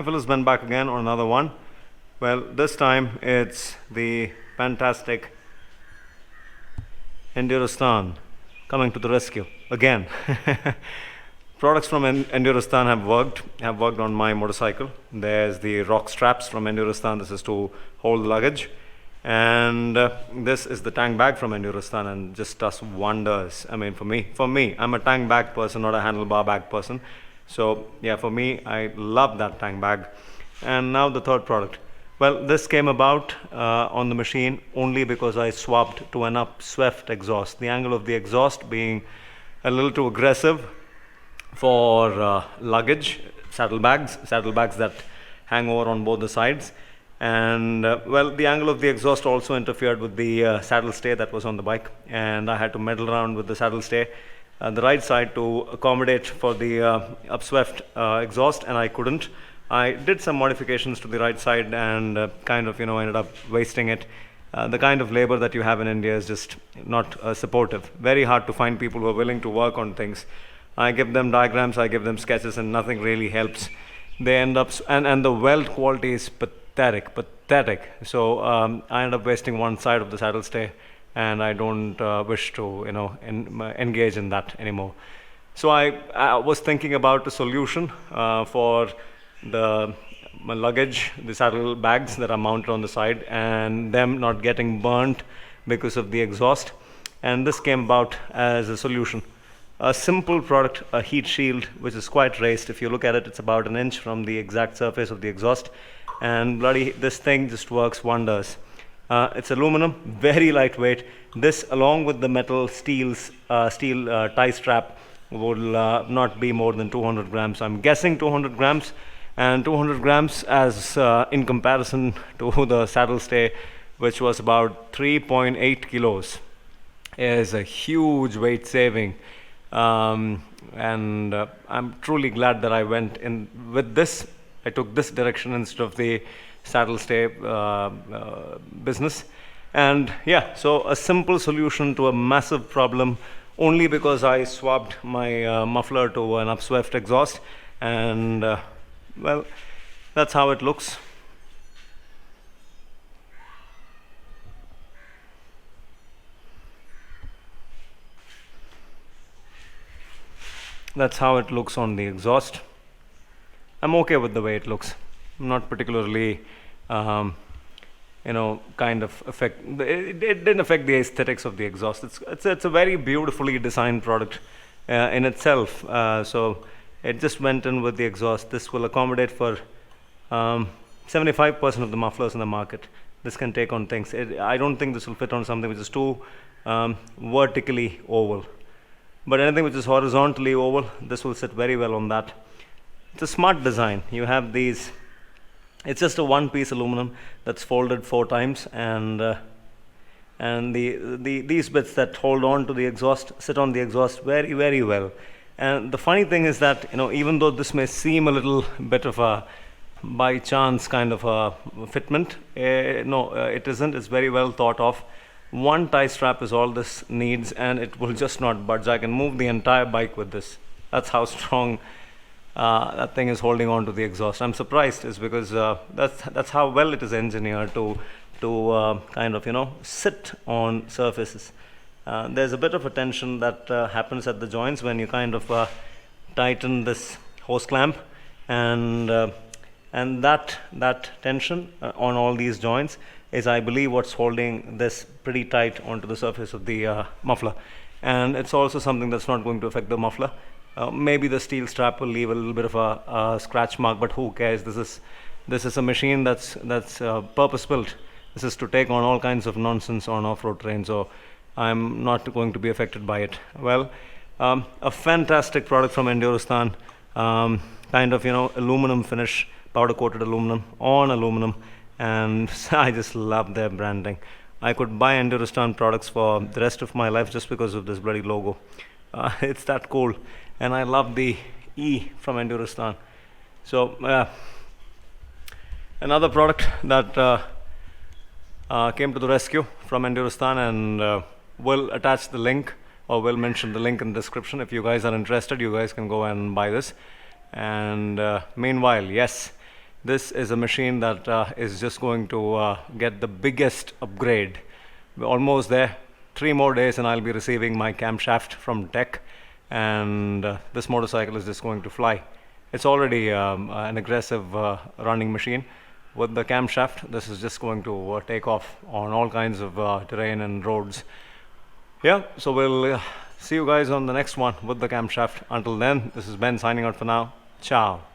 fellas, went back again on another one. Well, this time it's the fantastic Enduristan coming to the rescue again. Products from Enduristan have worked on my motorcycle. There's the rock straps from Enduristan. This is to hold luggage, and this is the tank bag from Enduristan, and just does wonders. I mean, for me, I'm a tank bag person, not a handlebar bag person. So yeah, for me, I love that tank bag. And now the third product. Well, this came about on the machine only because I swapped to an upswept exhaust. The angle of the exhaust being a little too aggressive for luggage, saddlebags that hang over on both the sides. And well, the angle of the exhaust also interfered with the saddle stay that was on the bike, and I had to meddle around with the saddle stay the right side to accommodate for the upswept exhaust, and I couldn't. I did some modifications to the right side and kind of ended up wasting it. The kind of labor that you have in India is just not supportive. Very hard to find people who are willing to work on things. I give them diagrams, I give them sketches, and nothing really helps. They end up and the weld quality is pathetic. So I end up wasting one side of the saddle stay, and I don't wish to engage in that anymore. So I was thinking about a solution for my luggage, the saddle bags that are mounted on the side, and them not getting burnt because of the exhaust. And this came about as a solution. A simple product, a heat shield, which is quite raised. If you look at it, it's about an inch from the exact surface of the exhaust, and bloody, this thing just works wonders. It's aluminum, very lightweight. This, along with the metal steel tie strap, will not be more than 200 grams. I'm guessing 200 grams, and 200 grams as in comparison to the saddle stay, which was about 3.8 kilos, is a huge weight saving. And I'm truly glad that I went in with this. I took this direction instead of the saddle stay business. And yeah, so a simple solution to a massive problem, only because I swapped my muffler to an upswept exhaust. And well, that's how it looks. That's how it looks on the exhaust. I'm okay with the way it looks. I'm not particularly, kind of affect. It didn't affect the aesthetics of the exhaust. It's a very beautifully designed product in itself. So it just went in with the exhaust. This will accommodate for 75% of the mufflers in the market. This can take on things. I don't think this will fit on something which is too vertically oval. But anything which is horizontally oval, this will sit very well on that. It's a smart design. You have these, it's just a one-piece aluminum that's folded 4 times, and these bits that hold on to the exhaust sit on the exhaust very, very well. And the funny thing is that, even though this may seem a little bit of a by chance kind of a fitment, no, it isn't. It's very well thought of. One tie strap is all this needs, and it will just not budge. I can move the entire bike with this. That's how strong that thing is holding on to the exhaust. I'm surprised, is because that's how well it is engineered to kind of sit on surfaces. There's a bit of a tension that happens at the joints when you kind of tighten this hose clamp, and that tension on all these joints is, I believe, what's holding this pretty tight onto the surface of the muffler. And it's also something that's not going to affect the muffler. Maybe the steel strap will leave a little bit of a scratch mark, but who cares? This is a machine that's purpose built. This is to take on all kinds of nonsense on off-road terrain, so I'm not going to be affected by it. Well, a fantastic product from Enduristan, kind of aluminum finish, powder coated aluminum on aluminum, and I just love their branding. I could buy Enduristan products for the rest of my life just because of this bloody logo. It's that cool, and I love the E from Enduristan. So another product that came to the rescue from Enduristan, and we'll attach the link, or we'll mention the link in the description. If you guys are interested, you guys can go and buy this. And meanwhile, yes, This is a machine that is just going to get the biggest upgrade. We're almost there. 3 more days and I'll be receiving my camshaft from Tech, and this motorcycle is just going to fly. It's already an aggressive running machine. With the camshaft, this is just going to take off on all kinds of terrain and roads. Yeah, so we'll see you guys on the next one with the camshaft. Until then, this is Ben signing out for now. Ciao.